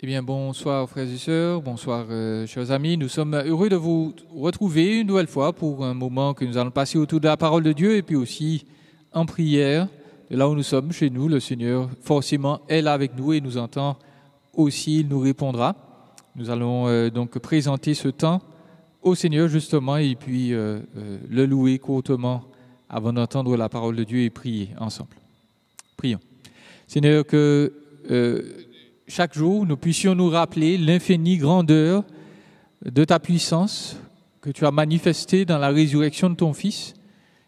Eh bien, bonsoir frères et sœurs, bonsoir chers amis. Nous sommes heureux de vous retrouver une nouvelle fois pour un moment que nous allons passer autour de la parole de Dieu et puis aussi en prière. De là où nous sommes, chez nous, le Seigneur forcément est là avec nous et nous entend aussi, il nous répondra. Nous allons donc présenter ce temps au Seigneur justement et puis le louer courtement avant d'entendre la parole de Dieu et prier ensemble. Prions. Seigneur, que chaque jour, nous puissions nous rappeler l'infinie grandeur de ta puissance que tu as manifestée dans la résurrection de ton Fils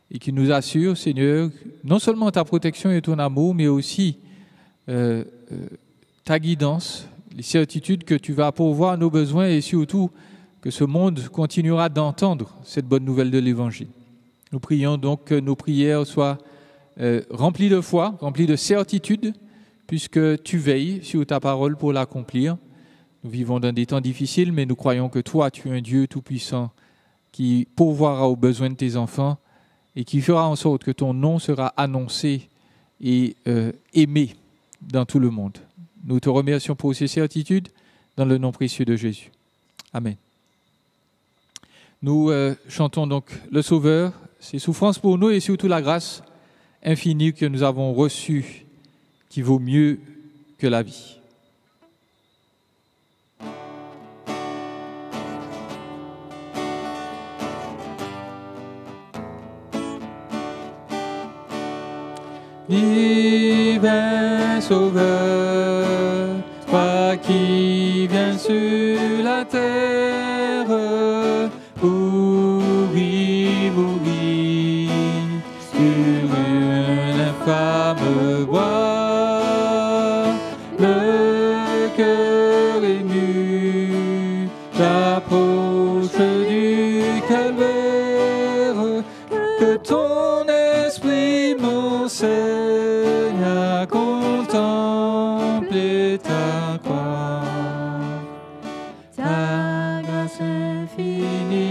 et qui nous assure, Seigneur, non seulement ta protection et ton amour, mais aussi ta guidance, les certitudes que tu vas pourvoir à nos besoins et surtout que ce monde continuera d'entendre cette bonne nouvelle de l'Évangile. Nous prions donc que nos prières soient remplies de foi, remplies de certitude, puisque tu veilles sur ta parole pour l'accomplir. Nous vivons dans des temps difficiles, mais nous croyons que toi, tu es un Dieu tout-puissant qui pourvoira aux besoins de tes enfants et qui fera en sorte que ton nom sera annoncé et aimé dans tout le monde. Nous te remercions pour ces certitudes dans le nom précieux de Jésus. Amen. Nous chantons donc le Sauveur, ses souffrances pour nous et surtout la grâce infinie que nous avons reçue qui vaut mieux que la vie. Divin Sauveur, toi qui viens sur la terre pour y mourir sur une infâme bois. J'approche du calvaire, que ton esprit m'enseigne à contempler ta croix. Ta grâce infinie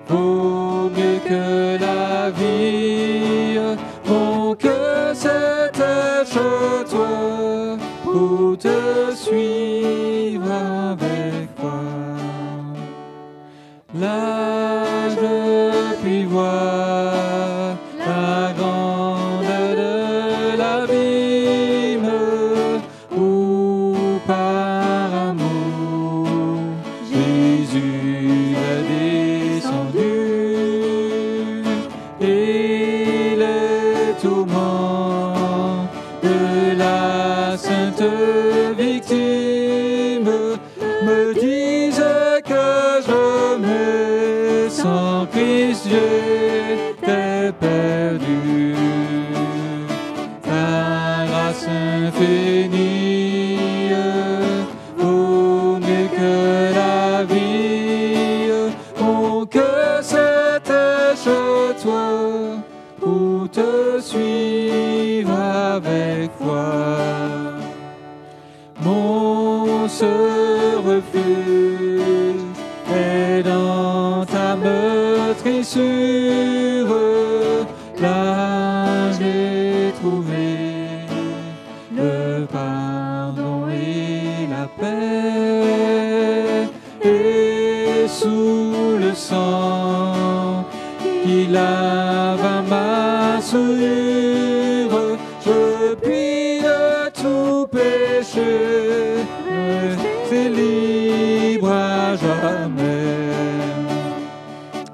vaut mieux que la vie, mon cœur s'attache à toi pour te suivre avec toi. Là je puis voir la grandeur de l'abîme où par amour Jésus est descendu et les tourments de la sainte victime me disent que je me sens Christ, j'étais perdu. Ta grâce infinie vaut mieux que la vie, mon cœur s'attache à toi pour te suivre avec foi. Mon seul refuge est dans ta meurtrissure. Là j'ai trouvé le pardon et la paix. Et sous le sang qui lave ma souillure, je puis de tout péché rester libre à jamais.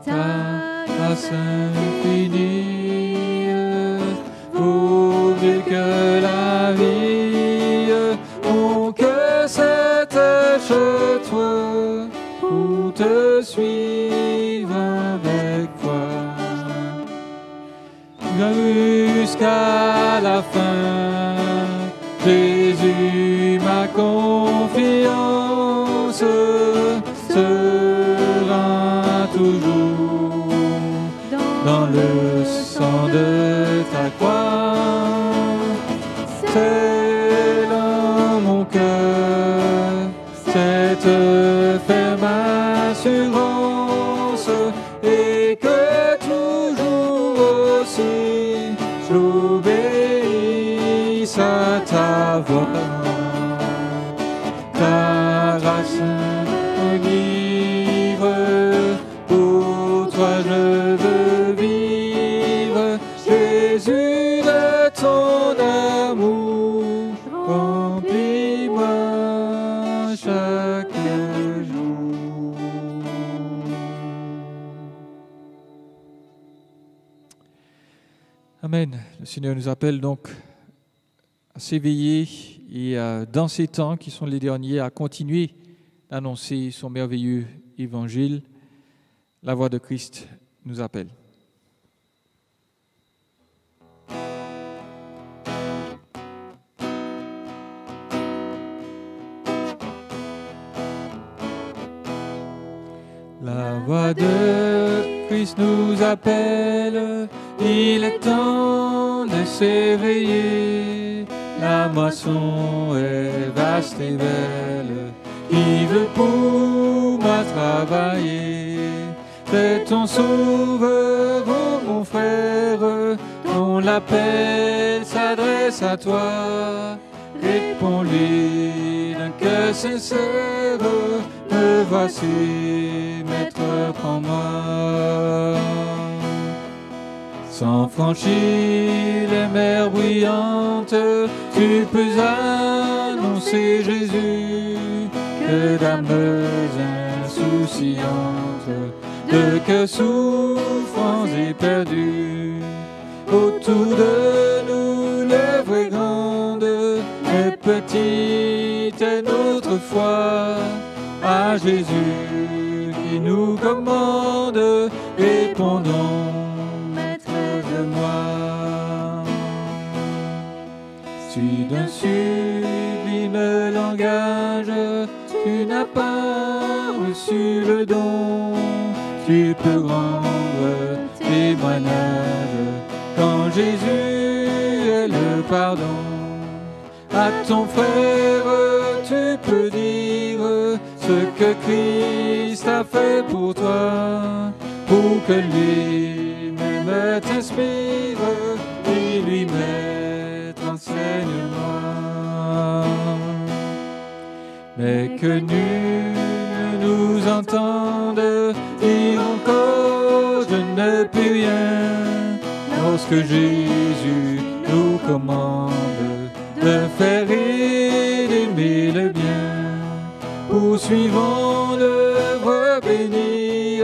Ta grâce infinie vaut mieux que la vie, mon cœur s'attache à toi pour te suivre avec toi. Jusqu'à la fin, Jésus, ma confiance sera toujours dans le sang de ta croix. C'est dans mon cœur cette ferme assurance et que toujours aussi j'obéisse à ta voix. ta grâce m'enivre. Pour toi je veux vivre, Jésus, de ton amour, remplis-moi chaque jour. Amen. Le Seigneur nous appelle donc à s'éveiller et dans ces temps qui sont les derniers, à continuer d'annoncer son merveilleux évangile. La voix de Christ nous appelle. La voix de Christ nous appelle, il est temps de s'éveiller. La moisson est vaste et belle, qui veut pour moi travailler. C'est ton sauveur, oh mon frère, dont l'appel s'adresse à toi. Réponds-lui d'un cœur sincère, me voici, maître, prends-moi. Sans franchir les mers bruyantes, tu peux annoncer Jésus, que d'âmes insouciantes, de cœurs souffrants et perdus, autour de nous l'œuvre est grande, mais petite est notre foi. À Jésus qui nous commande, répondons, Maître de moi. Si d'un sublime langage tu n'as pas reçu le don, tu peux rendre témoignage quand Jésus est le pardon. À ton frère tu peux dire ce que Christ a fait pour toi, pour que lui-même t'inspire, et lui-même enseigne-moi. Mais que nul ne nous entende dire encore je ne peux rien, lorsque Jésus nous commande de faire et d'aimer le bien. Poursuivons l'œuvre bénie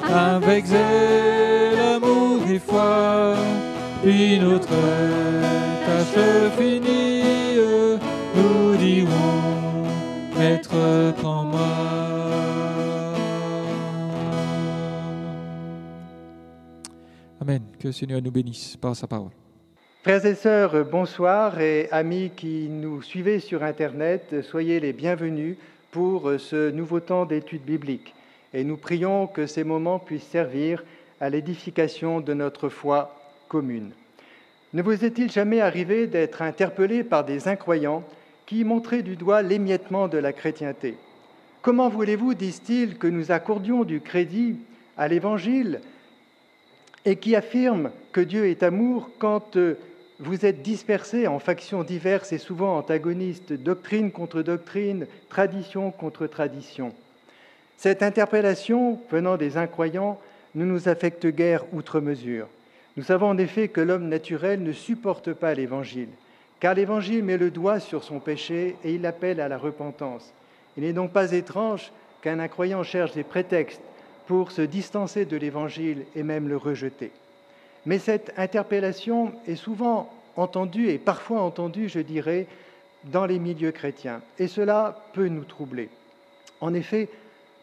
avec zèle, amour et foi, puis notre tâche finie, nous dirons, Maître, prends-moi. Amen. Que le Seigneur nous bénisse par sa parole. Frères et sœurs, bonsoir, et amis qui nous suivez sur Internet, soyez les bienvenus pour ce nouveau temps d'études bibliques. Et nous prions que ces moments puissent servir à l'édification de notre foi commune. Ne vous est-il jamais arrivé d'être interpellé par des incroyants qui montraient du doigt l'émiettement de la chrétienté? Comment voulez-vous, disent-ils, que nous accordions du crédit à l'Évangile et qui affirme que Dieu est amour quand vous êtes dispersés en factions diverses et souvent antagonistes, doctrine contre doctrine, tradition contre tradition. Cette interpellation venant des incroyants ne nous affecte guère outre mesure. Nous savons en effet que l'homme naturel ne supporte pas l'Évangile, car l'Évangile met le doigt sur son péché et il appelle à la repentance. Il n'est donc pas étrange qu'un incroyant cherche des prétextes pour se distancer de l'Évangile et même le rejeter. Mais cette interpellation est souvent entendue, et parfois entendue, je dirais, dans les milieux chrétiens. Et cela peut nous troubler. En effet,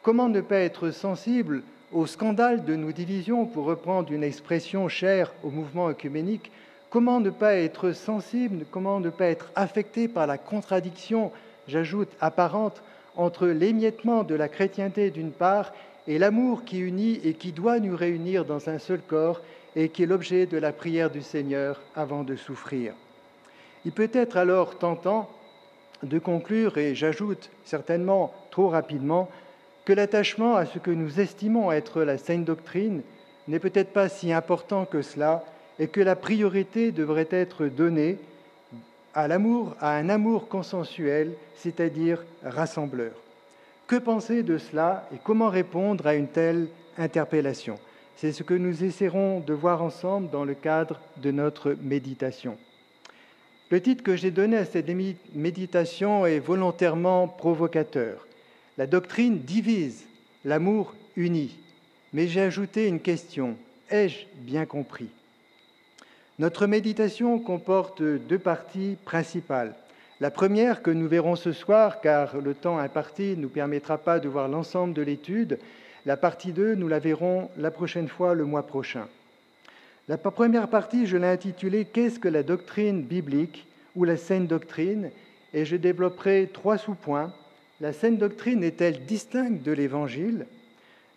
comment ne pas être sensible au scandale de nos divisions, pour reprendre une expression chère au mouvement œcuménique? Comment ne pas être sensible, comment ne pas être affecté par la contradiction, j'ajoute apparente, entre l'émiettement de la chrétienté d'une part et l'amour qui unit et qui doit nous réunir dans un seul corps et qui est l'objet de la prière du Seigneur avant de souffrir. Il peut être alors tentant de conclure, et j'ajoute certainement trop rapidement, que l'attachement à ce que nous estimons être la sainte doctrine n'est peut-être pas si important que cela et que la priorité devrait être donnée à un amour consensuel, c'est-à-dire rassembleur. Que penser de cela et comment répondre à une telle interpellation? C'est ce que nous essaierons de voir ensemble dans le cadre de notre méditation. Le titre que j'ai donné à cette méditation est volontairement provocateur. La doctrine divise, l'amour unit. Mais j'ai ajouté une question. Ai-je bien compris? Notre méditation comporte deux parties principales. La première que nous verrons ce soir, car le temps imparti ne nous permettra pas de voir l'ensemble de l'étude. La partie 2, nous la verrons la prochaine fois, le mois prochain. La première partie, je l'ai intitulée « Qu'est-ce que la doctrine biblique ?» ou la saine doctrine, et je développerai 3 sous-points. La saine doctrine est-elle distincte de l'Évangile?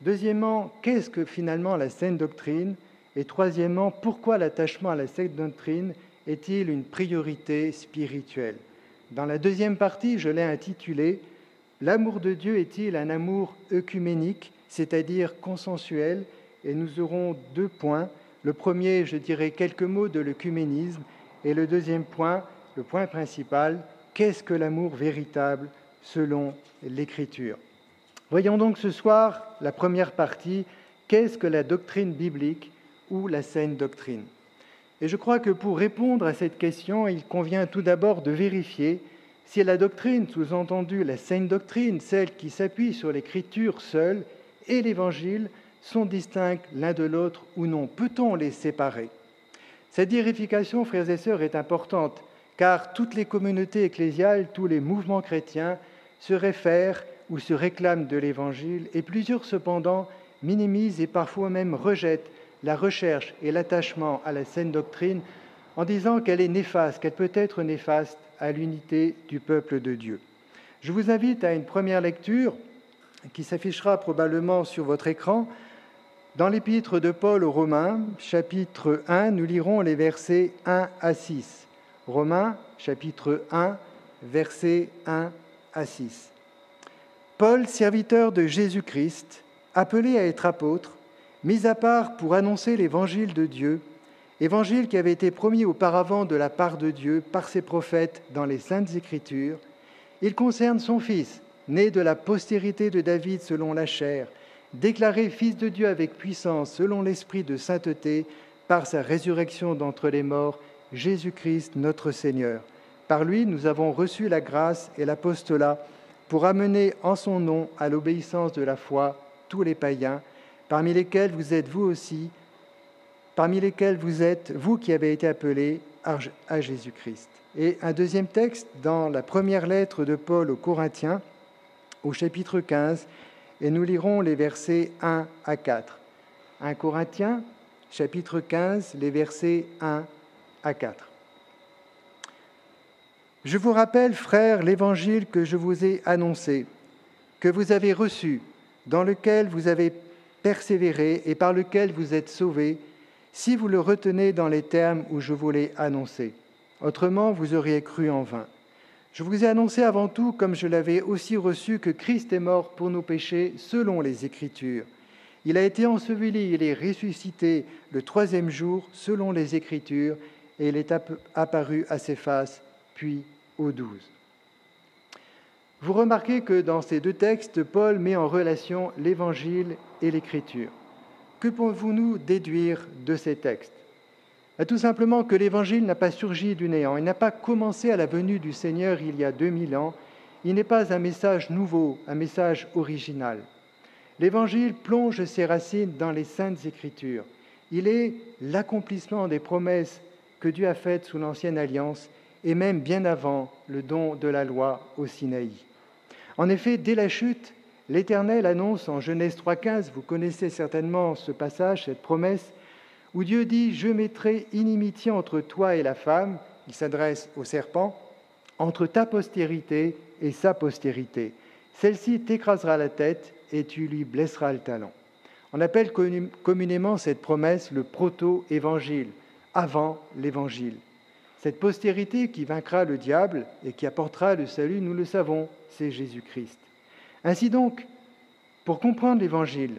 Deuxièmement, qu'est-ce que finalement la saine doctrine? Et troisièmement, pourquoi l'attachement à la saine doctrine est-il une priorité spirituelle? Dans la deuxième partie, je l'ai intitulée « L'amour de Dieu est-il un amour œcuménique, c'est-à-dire consensuel ?» Et nous aurons 2 points. Le premier, je dirai quelques mots de l'œcuménisme, et le deuxième point, le point principal, qu'est-ce que l'amour véritable selon l'Écriture? Voyons donc ce soir la première partie, qu'est-ce que la doctrine biblique ou la saine doctrine? Et je crois que pour répondre à cette question, il convient tout d'abord de vérifier si la doctrine, sous-entendue la saine doctrine, celle qui s'appuie sur l'Écriture seule, et l'Évangile sont distincts l'un de l'autre ou non. Peut-on les séparer? Cette vérification, frères et sœurs, est importante, car toutes les communautés ecclésiales, tous les mouvements chrétiens se réfèrent ou se réclament de l'Évangile, et plusieurs cependant minimisent et parfois même rejettent la recherche et l'attachement à la saine doctrine en disant qu'elle est néfaste, qu'elle peut être néfaste à l'unité du peuple de Dieu. Je vous invite à une première lecture qui s'affichera probablement sur votre écran. Dans l'épître de Paul aux Romains, chapitre 1, nous lirons les versets 1 à 6. Romains, chapitre 1, versets 1 à 6. Paul, serviteur de Jésus-Christ, appelé à être apôtre, mis à part pour annoncer l'évangile de Dieu, évangile qui avait été promis auparavant de la part de Dieu par ses prophètes dans les Saintes Écritures, il concerne son Fils, né de la postérité de David selon la chair, déclaré Fils de Dieu avec puissance selon l'Esprit de sainteté par sa résurrection d'entre les morts, Jésus-Christ notre Seigneur. Par lui, nous avons reçu la grâce et l'apostolat pour amener en son nom à l'obéissance de la foi tous les païens, parmi lesquels vous êtes vous aussi, parmi lesquels vous êtes, vous qui avez été appelés à Jésus-Christ. Et un deuxième texte dans la première lettre de Paul aux Corinthiens, au chapitre 15, et nous lirons les versets 1 à 4. 1 Corinthiens, chapitre 15, les versets 1 à 4. Je vous rappelle, frères, l'évangile que je vous ai annoncé, que vous avez reçu, dans lequel vous avez persévéré et par lequel vous êtes sauvés, si vous le retenez dans les termes où je vous l'ai annoncé. Autrement, vous auriez cru en vain. Je vous ai annoncé avant tout, comme je l'avais aussi reçu, que Christ est mort pour nos péchés selon les Écritures. Il a été enseveli, il est ressuscité le 3e jour selon les Écritures, et il est apparu à Céphas, puis aux 12. Vous remarquez que dans ces 2 textes, Paul met en relation l'Évangile et l'Écriture. Que pouvons-nous déduire de ces textes? Tout simplement que l'Évangile n'a pas surgi du néant, il n'a pas commencé à la venue du Seigneur il y a 2000 ans, il n'est pas un message nouveau, un message original. L'Évangile plonge ses racines dans les Saintes Écritures. Il est l'accomplissement des promesses que Dieu a faites sous l'Ancienne Alliance et même bien avant le don de la loi au Sinaï. En effet, dès la chute, l'Éternel annonce en Genèse 3,15, vous connaissez certainement ce passage, cette promesse, où Dieu dit « Je mettrai inimitié entre toi et la femme », il s'adresse au serpent, « entre ta postérité et sa postérité. Celle-ci t'écrasera la tête et tu lui blesseras le talon. » On appelle communément cette promesse le proto-évangile, avant l'évangile. Cette postérité qui vaincra le diable et qui apportera le salut, nous le savons, c'est Jésus-Christ. Ainsi donc, pour comprendre l'évangile,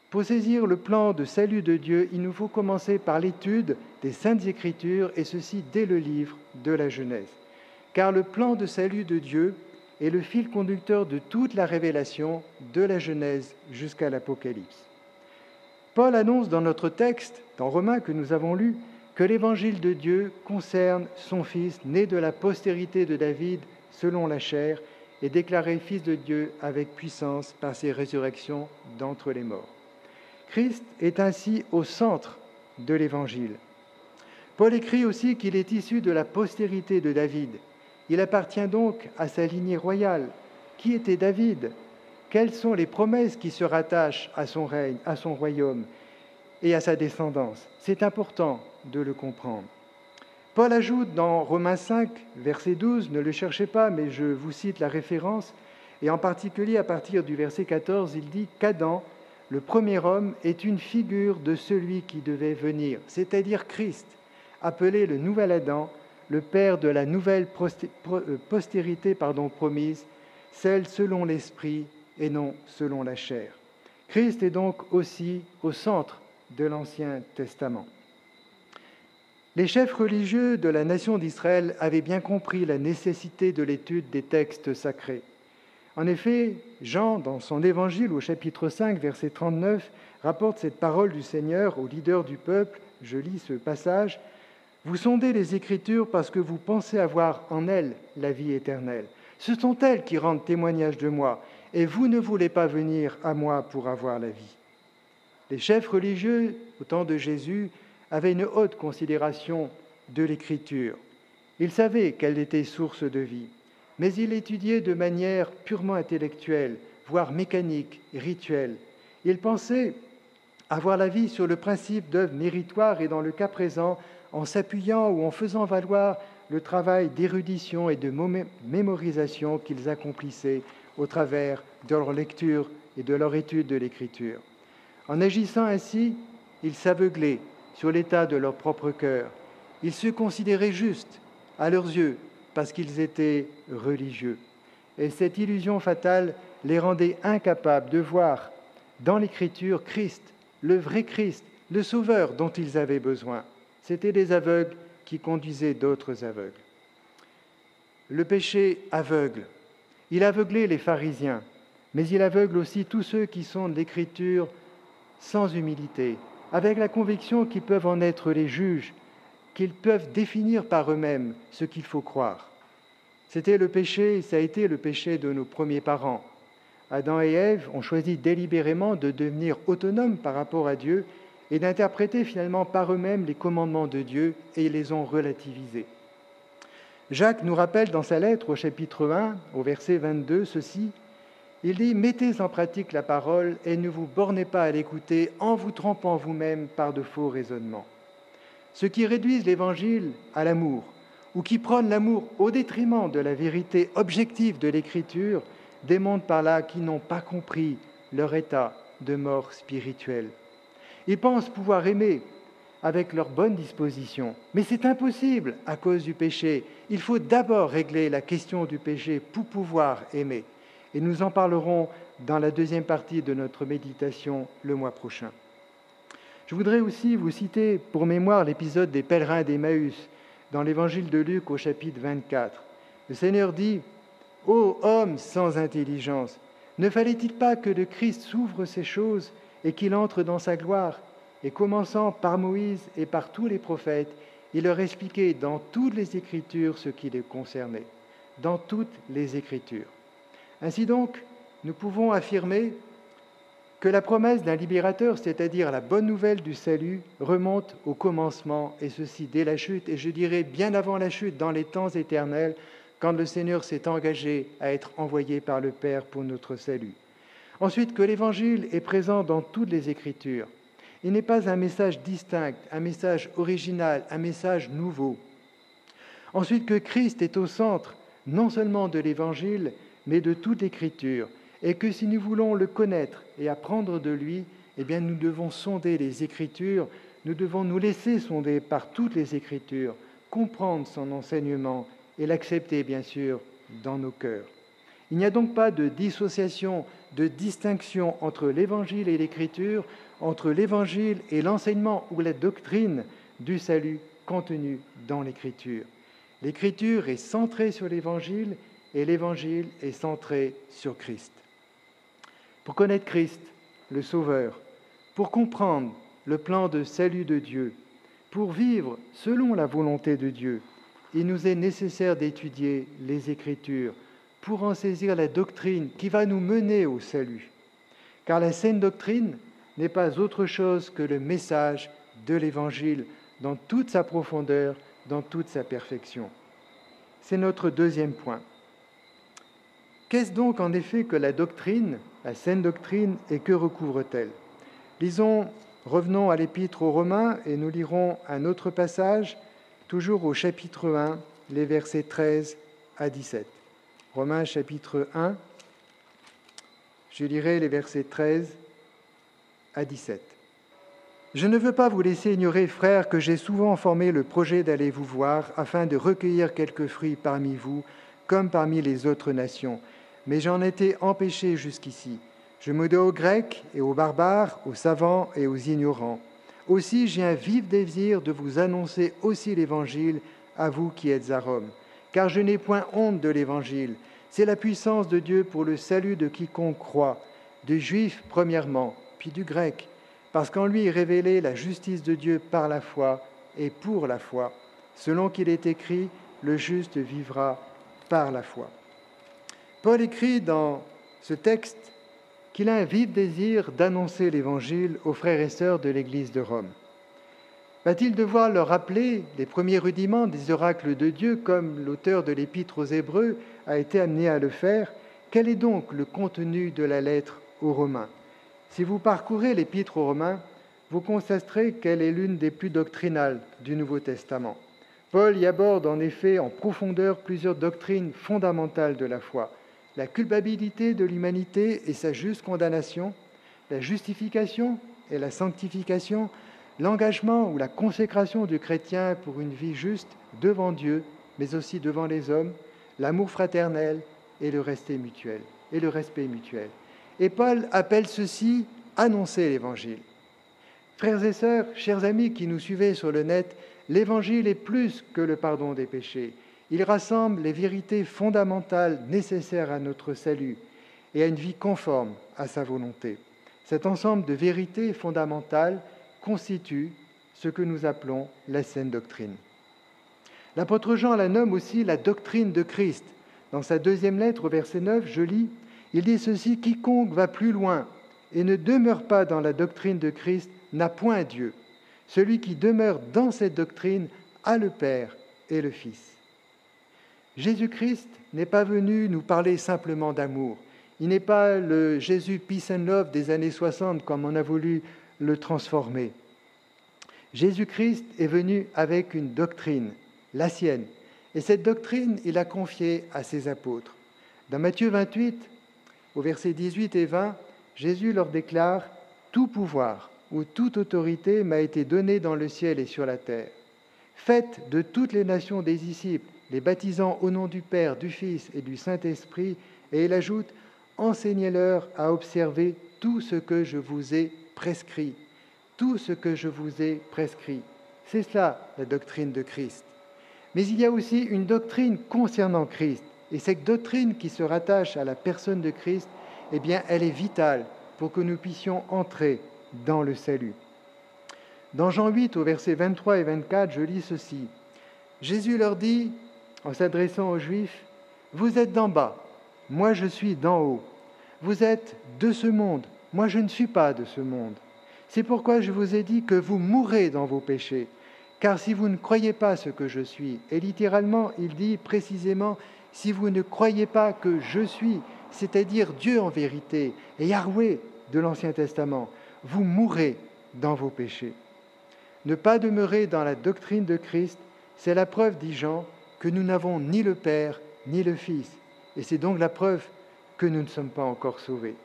pour saisir le plan de salut de Dieu, il nous faut commencer par l'étude des Saintes Écritures, et ceci dès le livre de la Genèse. car le plan de salut de Dieu est le fil conducteur de toute la révélation, de la Genèse jusqu'à l'Apocalypse. Paul annonce dans notre texte, dans Romains que nous avons lu, que l'évangile de Dieu concerne son Fils, né de la postérité de David selon la chair, et déclaré Fils de Dieu avec puissance par ses résurrections d'entre les morts. Christ est ainsi au centre de l'évangile. Paul écrit aussi qu'il est issu de la postérité de David. Il appartient donc à sa lignée royale. Qui était David ? Quelles sont les promesses qui se rattachent à son règne, à son royaume et à sa descendance ? C'est important de le comprendre. Paul ajoute dans Romains 5, verset 12, ne le cherchez pas, mais je vous cite la référence, et en particulier à partir du verset 14, il dit qu'Adam, le premier homme, est une figure de celui qui devait venir, c'est-à-dire Christ, appelé le nouvel Adam, le père de la nouvelle postérité promise, celle selon l'esprit et non selon la chair. Christ est donc aussi au centre de l'Ancien Testament. Les chefs religieux de la nation d'Israël avaient bien compris la nécessité de l'étude des textes sacrés. En effet, Jean, dans son évangile au chapitre 5, verset 39, rapporte cette parole du Seigneur aux leaders du peuple. Je lis ce passage. « Vous sondez les Écritures parce que vous pensez avoir en elles la vie éternelle. Ce sont elles qui rendent témoignage de moi, et vous ne voulez pas venir à moi pour avoir la vie. » Les chefs religieux, au temps de Jésus, avaient une haute considération de l'Écriture. Ils savaient qu'elle était source de vie, mais ils l'étudiaient de manière purement intellectuelle, voire mécanique, rituelle. Ils pensaient avoir la vie sur le principe d'œuvre méritoire et dans le cas présent, en s'appuyant ou en faisant valoir le travail d'érudition et de mémorisation qu'ils accomplissaient au travers de leur lecture et de leur étude de l'Écriture. En agissant ainsi, ils s'aveuglaient sur l'état de leur propre cœur. Ils se considéraient justes à leurs yeux parce qu'ils étaient religieux. Et cette illusion fatale les rendait incapables de voir dans l'Écriture Christ, le vrai Christ, le Sauveur dont ils avaient besoin. C'étaient des aveugles qui conduisaient d'autres aveugles. Le péché aveugle. Il aveuglait les pharisiens, mais il aveugle aussi tous ceux qui sont de l'Écriture sans humilité, avec la conviction qu'ils peuvent en être les juges, qu'ils peuvent définir par eux-mêmes ce qu'il faut croire. C'était le péché, ça a été le péché de nos premiers parents. Adam et Ève ont choisi délibérément de devenir autonomes par rapport à Dieu et d'interpréter finalement par eux-mêmes les commandements de Dieu et ils les ont relativisés. Jacques nous rappelle dans sa lettre au chapitre 1, au verset 22, ceci. Il dit « Mettez en pratique la parole et ne vous bornez pas à l'écouter en vous trompant vous-même par de faux raisonnements. Ceux qui réduisent l'Évangile à l'amour ou qui prônent l'amour au détriment de la vérité objective de l'Écriture démontrent par là qu'ils n'ont pas compris leur état de mort spirituelle. Ils pensent pouvoir aimer avec leur bonne disposition, mais c'est impossible à cause du péché. Il faut d'abord régler la question du péché pour pouvoir aimer. Et nous en parlerons dans la deuxième partie de notre méditation le mois prochain. Je voudrais aussi vous citer pour mémoire l'épisode des pèlerins d'Emmaüs dans l'évangile de Luc au chapitre 24. Le Seigneur dit « Ô homme sans intelligence, ne fallait-il pas que le Christ s'ouvre ces choses et qu'il entre dans sa gloire ?» Et commençant par Moïse et par tous les prophètes, il leur expliquait dans toutes les Écritures ce qui les concernait. Dans toutes les Écritures. Ainsi donc, nous pouvons affirmer que la promesse d'un libérateur, c'est-à-dire la bonne nouvelle du salut, remonte au commencement, et ceci dès la chute, et je dirais bien avant la chute, dans les temps éternels, quand le Seigneur s'est engagé à être envoyé par le Père pour notre salut. Ensuite, que l'Évangile est présent dans toutes les Écritures. Il n'est pas un message distinct, un message original, un message nouveau. Ensuite, que Christ est au centre, non seulement de l'Évangile, mais de toute l'Écriture, et que si nous voulons le connaître et apprendre de lui, eh bien nous devons sonder les Écritures, nous devons nous laisser sonder par toutes les Écritures, comprendre son enseignement et l'accepter bien sûr dans nos cœurs. Il n'y a donc pas de dissociation, de distinction entre l'Évangile et l'Écriture, entre l'Évangile et l'enseignement ou la doctrine du salut contenu dans l'Écriture. L'Écriture est centrée sur l'Évangile et l'Évangile est centré sur Christ. Pour connaître Christ, le Sauveur, pour comprendre le plan de salut de Dieu, pour vivre selon la volonté de Dieu, il nous est nécessaire d'étudier les Écritures pour en saisir la doctrine qui va nous mener au salut. Car la saine doctrine n'est pas autre chose que le message de l'Évangile dans toute sa profondeur, dans toute sa perfection. C'est notre deuxième point. Qu'est-ce donc en effet que la doctrine, la saine doctrine, et que recouvre-t-elle ? Revenons à l'Épître aux Romains et nous lirons un autre passage, toujours au chapitre 1, les versets 13 à 17. Romains chapitre 1, je lirai les versets 13 à 17. « Je ne veux pas vous laisser ignorer, frères, que j'ai souvent formé le projet d'aller vous voir afin de recueillir quelques fruits parmi vous, comme parmi les autres nations. Mais j'en étais empêché jusqu'ici. Je me dois aux Grecs et aux barbares, aux savants et aux ignorants. Aussi j'ai un vif désir de vous annoncer aussi l'Évangile à vous qui êtes à Rome. Car je n'ai point honte de l'Évangile. C'est la puissance de Dieu pour le salut de quiconque croit, du Juif premièrement, puis du Grec, parce qu'en lui est révélée la justice de Dieu par la foi et pour la foi, selon qu'il est écrit, le juste vivra par la foi. » Paul écrit dans ce texte qu'il a un vif désir d'annoncer l'Évangile aux frères et sœurs de l'Église de Rome. Va-t-il devoir leur rappeler les premiers rudiments des oracles de Dieu, comme l'auteur de l'Épître aux Hébreux a été amené à le faire ? Quel est donc le contenu de la lettre aux Romains ? Si vous parcourez l'Épître aux Romains, vous constaterez qu'elle est l'une des plus doctrinales du Nouveau Testament. Paul y aborde en effet en profondeur plusieurs doctrines fondamentales de la foi. La culpabilité de l'humanité et sa juste condamnation, la justification et la sanctification, l'engagement ou la consécration du chrétien pour une vie juste devant Dieu, mais aussi devant les hommes, l'amour fraternel et le respect mutuel. Et Paul appelle ceci « annoncer l'Évangile ». Frères et sœurs, chers amis qui nous suivez sur le net, l'Évangile est plus que le pardon des péchés. Il rassemble les vérités fondamentales nécessaires à notre salut et à une vie conforme à sa volonté. Cet ensemble de vérités fondamentales constitue ce que nous appelons la saine doctrine. L'apôtre Jean la nomme aussi la doctrine de Christ. Dans sa deuxième lettre, au verset 9, je lis, il dit ceci, « Quiconque va plus loin et ne demeure pas dans la doctrine de Christ n'a point Dieu. Celui qui demeure dans cette doctrine a le Père et le Fils. » Jésus-Christ n'est pas venu nous parler simplement d'amour. Il n'est pas le Jésus Peace and Love des années 60 comme on a voulu le transformer. Jésus-Christ est venu avec une doctrine, la sienne. Et cette doctrine, il a confiée à ses apôtres. Dans Matthieu 28, au verset 18 et 20, Jésus leur déclare « Tout pouvoir ou toute autorité m'a été donnée dans le ciel et sur la terre. Faites de toutes les nations des disciples, les baptisant au nom du Père, du Fils et du Saint-Esprit. » Et il ajoute « Enseignez-leur à observer tout ce que je vous ai prescrit. » Tout ce que je vous ai prescrit. C'est cela la doctrine de Christ. Mais il y a aussi une doctrine concernant Christ. Et cette doctrine qui se rattache à la personne de Christ, eh bien, elle est vitale pour que nous puissions entrer dans le salut. Dans Jean 8, au verset 23 et 24, je lis ceci. Jésus leur dit, en s'adressant aux Juifs, « Vous êtes d'en bas, moi je suis d'en haut. Vous êtes de ce monde, moi je ne suis pas de ce monde. C'est pourquoi je vous ai dit que vous mourrez dans vos péchés. Car si vous ne croyez pas ce que je suis, et littéralement, il dit précisément, si vous ne croyez pas que je suis, c'est-à-dire Dieu en vérité, et Yahweh de l'Ancien Testament, vous mourrez dans vos péchés. » Ne pas demeurer dans la doctrine de Christ, c'est la preuve, dit Jean, que nous n'avons ni le Père ni le Fils. Et c'est donc la preuve que nous ne sommes pas encore sauvés.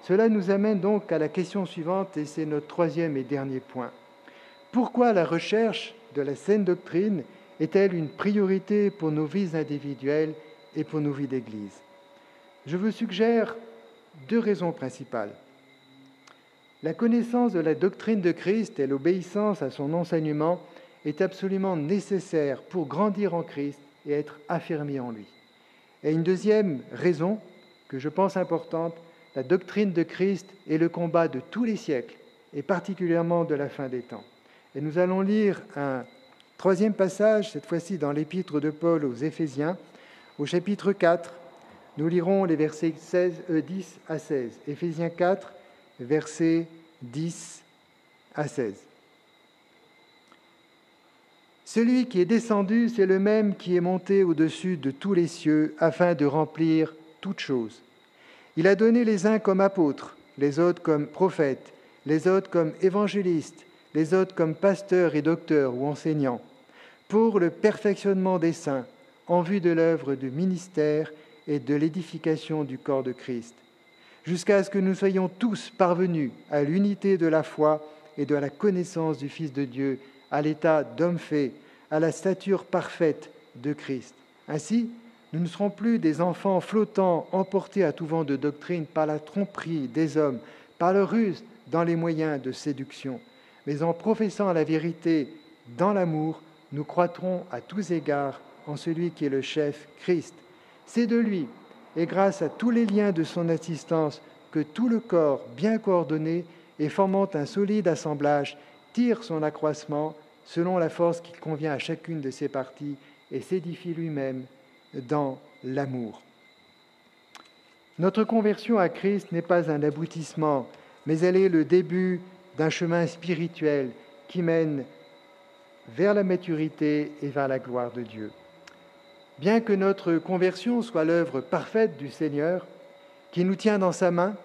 Cela nous amène donc à la question suivante, et c'est notre troisième et dernier point. Pourquoi la recherche de la saine doctrine est-elle une priorité pour nos vies individuelles et pour nos vies d'Église ? Je vous suggère deux raisons principales. La connaissance de la doctrine de Christ et l'obéissance à son enseignement est absolument nécessaire pour grandir en Christ et être affermi en lui. Et une deuxième raison, que je pense importante, la doctrine de Christ est le combat de tous les siècles, et particulièrement de la fin des temps. Et nous allons lire un troisième passage, cette fois-ci dans l'épître de Paul aux Éphésiens, au chapitre 4. Nous lirons les versets 10 à 16. Éphésiens 4, versets 10 à 16. Celui qui est descendu, c'est le même qui est monté au-dessus de tous les cieux afin de remplir toutes choses. Il a donné les uns comme apôtres, les autres comme prophètes, les autres comme évangélistes, les autres comme pasteurs et docteurs ou enseignants, pour le perfectionnement des saints, en vue de l'œuvre du ministère et de l'édification du corps de Christ, jusqu'à ce que nous soyons tous parvenus à l'unité de la foi et de la connaissance du Fils de Dieu, à l'état d'homme fait, à la stature parfaite de Christ. Ainsi, nous ne serons plus des enfants flottants, emportés à tout vent de doctrine par la tromperie des hommes, par leur ruse dans les moyens de séduction. Mais en professant la vérité dans l'amour, nous croîtrons à tous égards en celui qui est le chef, Christ. C'est de lui, et grâce à tous les liens de son assistance, que tout le corps, bien coordonné et formant un solide assemblage, tire son accroissement selon la force qui convient à chacune de ses parties et s'édifie lui-même dans l'amour. Notre conversion à Christ n'est pas un aboutissement, mais elle est le début d'un chemin spirituel qui mène vers la maturité et vers la gloire de Dieu. Bien que notre conversion soit l'œuvre parfaite du Seigneur, qui nous tient dans sa main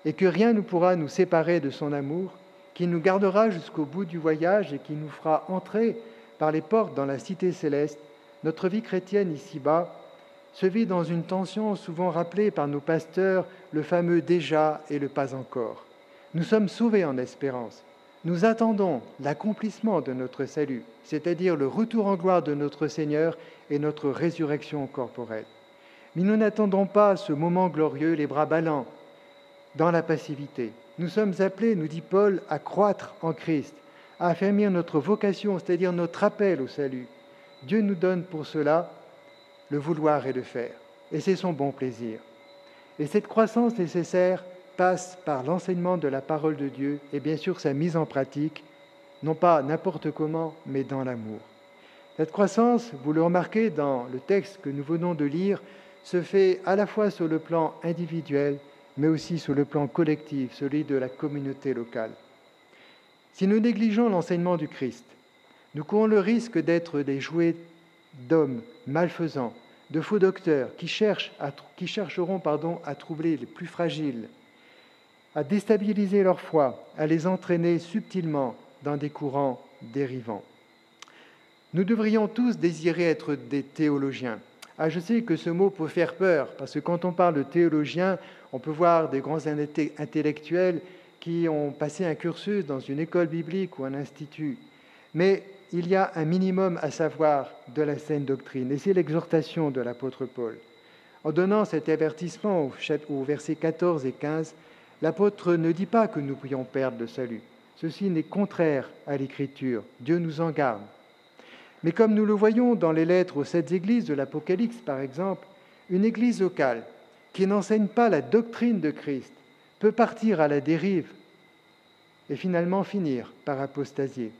et que rien ne pourra nous séparer de son amour, qui nous gardera jusqu'au bout du voyage et qui nous fera entrer par les portes dans la cité céleste, notre vie chrétienne ici-bas se vit dans une tension souvent rappelée par nos pasteurs, le fameux « déjà » et le « pas encore ». Nous sommes sauvés en espérance. Nous attendons l'accomplissement de notre salut, c'est-à-dire le retour en gloire de notre Seigneur et notre résurrection corporelle. Mais nous n'attendons pas ce moment glorieux, les bras ballants, dans la passivité. Nous sommes appelés, nous dit Paul, à croître en Christ, à affermir notre vocation, c'est-à-dire notre appel au salut. Dieu nous donne pour cela le vouloir et le faire, et c'est son bon plaisir. Et cette croissance nécessaire passe par l'enseignement de la parole de Dieu et bien sûr sa mise en pratique, non pas n'importe comment, mais dans l'amour. Cette croissance, vous le remarquez dans le texte que nous venons de lire, se fait à la fois sur le plan individuel, mais aussi sur le plan collectif, celui de la communauté locale. Si nous négligeons l'enseignement du Christ, nous courons le risque d'être des jouets d'hommes malfaisants, de faux docteurs qui chercheront à troubler les plus fragiles, à déstabiliser leur foi, à les entraîner subtilement dans des courants dérivants. Nous devrions tous désirer être des théologiens. Je sais que ce mot peut faire peur, parce que quand on parle de théologien, on peut voir des grands intellectuels qui ont passé un cursus dans une école biblique ou un institut. Mais il y a un minimum à savoir de la saine doctrine, et c'est l'exhortation de l'apôtre Paul. En donnant cet avertissement au verset 14 et 15, l'apôtre ne dit pas que nous pourrions perdre le salut. Ceci n'est contraire à l'Écriture. Dieu nous en garde. Mais comme nous le voyons dans les lettres aux 7 églises de l'Apocalypse, par exemple, une église locale qui n'enseigne pas la doctrine de Christ peut partir à la dérive et finalement finir par apostasier.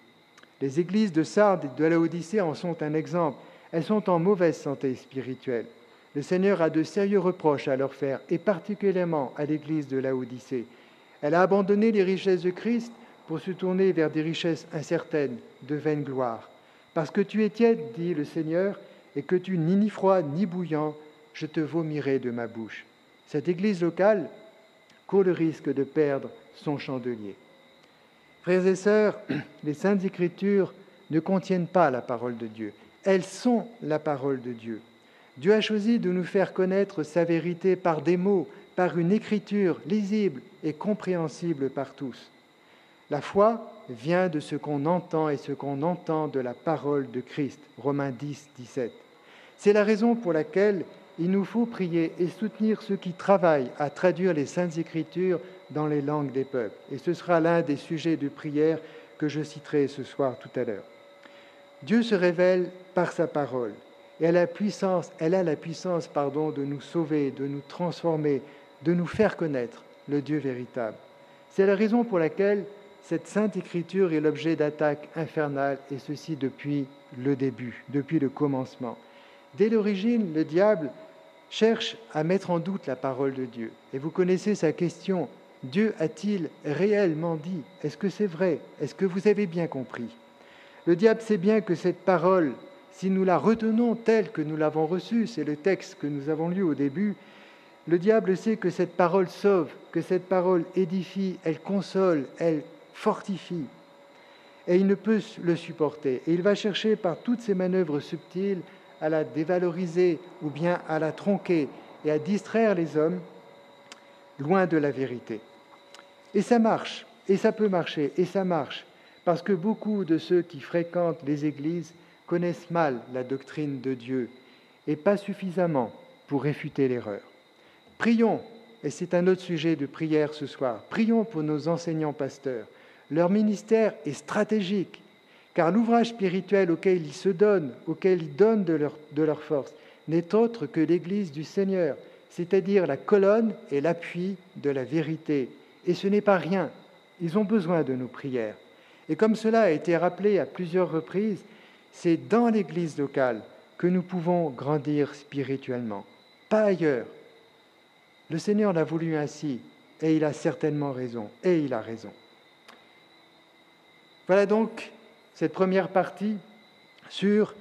Les églises de Sardes et de Laodicée en sont un exemple. Elles sont en mauvaise santé spirituelle. Le Seigneur a de sérieux reproches à leur faire, et particulièrement à l'église de Laodicée. Elle a abandonné les richesses de Christ pour se tourner vers des richesses incertaines, de vaine gloire. Parce que tu es tiède, dit le Seigneur, et que tu n'es ni froid ni bouillant, je te vomirai de ma bouche. Cette église locale court le risque de perdre son chandelier. Frères et sœurs, les Saintes Écritures ne contiennent pas la parole de Dieu. Elles sont la parole de Dieu. Dieu a choisi de nous faire connaître sa vérité par des mots, par une écriture lisible et compréhensible par tous. La foi vient de ce qu'on entend et ce qu'on entend de la parole de Christ. Romains 10, 17. C'est la raison pour laquelle il nous faut prier et soutenir ceux qui travaillent à traduire les Saintes Écritures dans les langues des peuples. Et ce sera l'un des sujets de prière que je citerai ce soir tout à l'heure. Dieu se révèle par sa parole. Et elle a la puissance, de nous sauver, de nous transformer, de nous faire connaître le Dieu véritable. C'est la raison pour laquelle cette sainte écriture est l'objet d'attaques infernales, et ceci depuis le début, depuis le commencement. Dès l'origine, le diable cherche à mettre en doute la parole de Dieu. Et vous connaissez sa question, Dieu a-t-il réellement dit? Est-ce que c'est vrai? Est-ce que vous avez bien compris? Le diable sait bien que cette parole, si nous la retenons telle que nous l'avons reçue, c'est le texte que nous avons lu au début, le diable sait que cette parole sauve, que cette parole édifie, elle console, elle fortifie. Et il ne peut le supporter. Et il va chercher par toutes ces manœuvres subtiles à la dévaloriser ou bien à la tronquer et à distraire les hommes loin de la vérité. Et ça marche, et ça peut marcher, et ça marche, parce que beaucoup de ceux qui fréquentent les églises connaissent mal la doctrine de Dieu et pas suffisamment pour réfuter l'erreur. Prions, et c'est un autre sujet de prière ce soir, prions pour nos enseignants pasteurs. Leur ministère est stratégique, car l'ouvrage spirituel auquel ils se donnent, auquel ils donnent de leur force, n'est autre que l'Église du Seigneur, c'est-à-dire la colonne et l'appui de la vérité. Et ce n'est pas rien, ils ont besoin de nos prières. Et comme cela a été rappelé à plusieurs reprises, c'est dans l'Église locale que nous pouvons grandir spirituellement, pas ailleurs. Le Seigneur l'a voulu ainsi, et il a certainement raison, et il a raison. Voilà donc cette première partie sur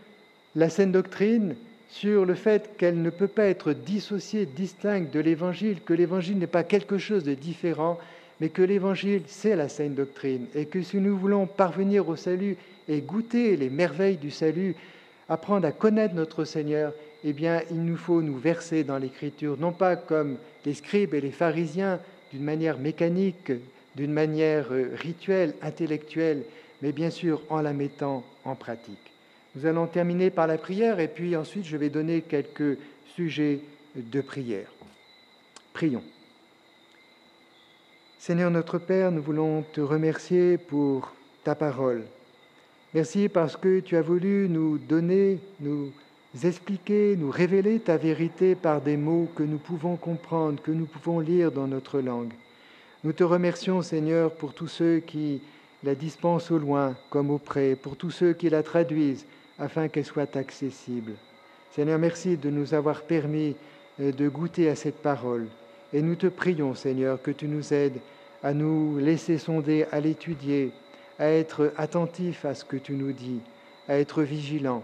la saine doctrine, sur le fait qu'elle ne peut pas être dissociée, distincte de l'Évangile, que l'Évangile n'est pas quelque chose de différent, mais que l'Évangile, c'est la saine doctrine, et que si nous voulons parvenir au salut et goûter les merveilles du salut, apprendre à connaître notre Seigneur, eh bien, il nous faut nous verser dans l'Écriture, non pas comme les scribes et les pharisiens, d'une manière mécanique, d'une manière rituelle, intellectuelle, mais bien sûr en la mettant en pratique. Nous allons terminer par la prière, et puis ensuite je vais donner quelques sujets de prière. Prions. Seigneur notre Père, nous voulons te remercier pour ta parole. Merci parce que tu as voulu nous donner, nous expliquer, nous révéler ta vérité par des mots que nous pouvons comprendre, que nous pouvons lire dans notre langue. Nous te remercions, Seigneur, pour tous ceux qui la dispensent au loin comme auprès, pour tous ceux qui la traduisent afin qu'elle soit accessible. Seigneur, merci de nous avoir permis de goûter à cette parole. Et nous te prions, Seigneur, que tu nous aides à nous laisser sonder, à l'étudier, à être attentifs à ce que tu nous dis, à être vigilants,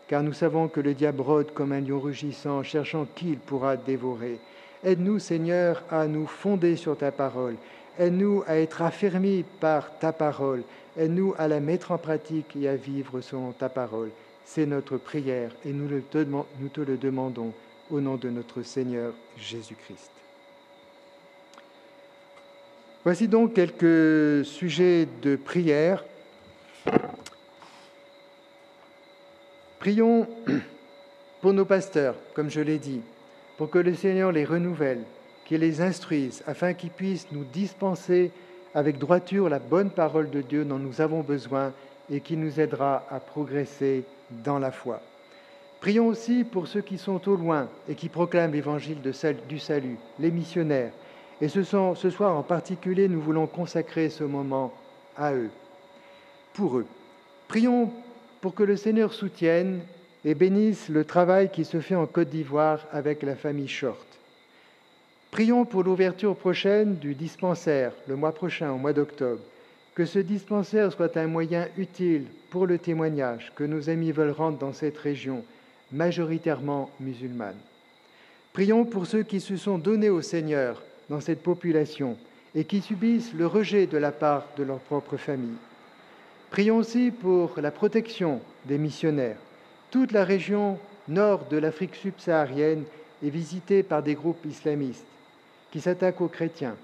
car nous savons que le diable rôde comme un lion rugissant, cherchant qui il pourra dévorer. Aide-nous, Seigneur, à nous fonder sur ta parole. Aide-nous à être affermis par ta parole. Aide-nous à la mettre en pratique et à vivre selon ta parole. C'est notre prière et nous te le demandons au nom de notre Seigneur Jésus-Christ. Voici donc quelques sujets de prière. Prions pour nos pasteurs, comme je l'ai dit, pour que le Seigneur les renouvelle, qu'il les instruise, afin qu'ils puissent nous dispenser avec droiture la bonne parole de Dieu dont nous avons besoin et qui nous aidera à progresser dans la foi. Prions aussi pour ceux qui sont au loin et qui proclament l'évangile du salut, les missionnaires. Et ce soir en particulier, nous voulons consacrer ce moment à eux, pour eux. Prions pour que le Seigneur soutienne et bénisse le travail qui se fait en Côte d'Ivoire avec la famille Short. Prions pour l'ouverture prochaine du dispensaire, le mois prochain, au mois d'octobre. Que ce dispensaire soit un moyen utile pour le témoignage que nos amis veulent rendre dans cette région, majoritairement musulmane. Prions pour ceux qui se sont donnés au Seigneur dans cette population et qui subissent le rejet de la part de leur propre famille. Prions aussi pour la protection des missionnaires. Toute la région nord de l'Afrique subsaharienne est visitée par des groupes islamistes qui s'attaquent aux chrétiens.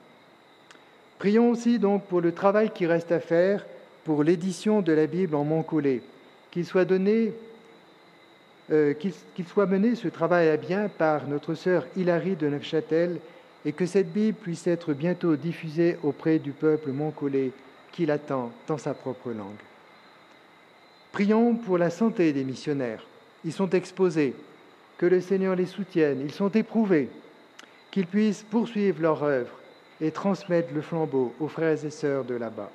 Prions aussi donc pour le travail qui reste à faire pour l'édition de la Bible en Moncolé, qu'il soit mené ce travail à bien par notre sœur Hilary de Neufchâtel et que cette Bible puisse être bientôt diffusée auprès du peuple moncolais qui l'attend dans sa propre langue. Prions pour la santé des missionnaires. Ils sont exposés, que le Seigneur les soutienne, ils sont éprouvés, qu'ils puissent poursuivre leur œuvre et transmettre le flambeau aux frères et sœurs de là-bas.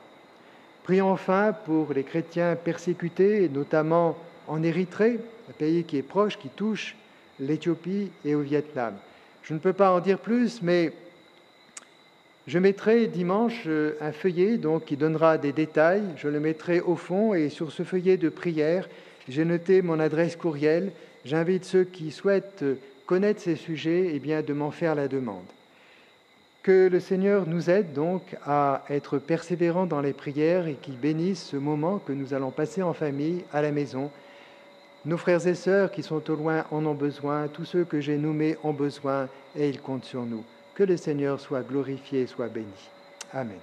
Prions enfin pour les chrétiens persécutés, et notamment en Érythrée, un pays qui est proche, qui touche l'Éthiopie et au Vietnam. Je ne peux pas en dire plus, mais je mettrai dimanche un feuillet qui donnera des détails. Je le mettrai au fond et sur ce feuillet de prière, j'ai noté mon adresse courriel. J'invite ceux qui souhaitent connaître ces sujets de m'en faire la demande. Que le Seigneur nous aide donc à être persévérants dans les prières et qu'il bénisse ce moment que nous allons passer en famille à la maison. Nos frères et sœurs qui sont au loin en ont besoin, tous ceux que j'ai nommés ont besoin et ils comptent sur nous. Que le Seigneur soit glorifié et soit béni. Amen.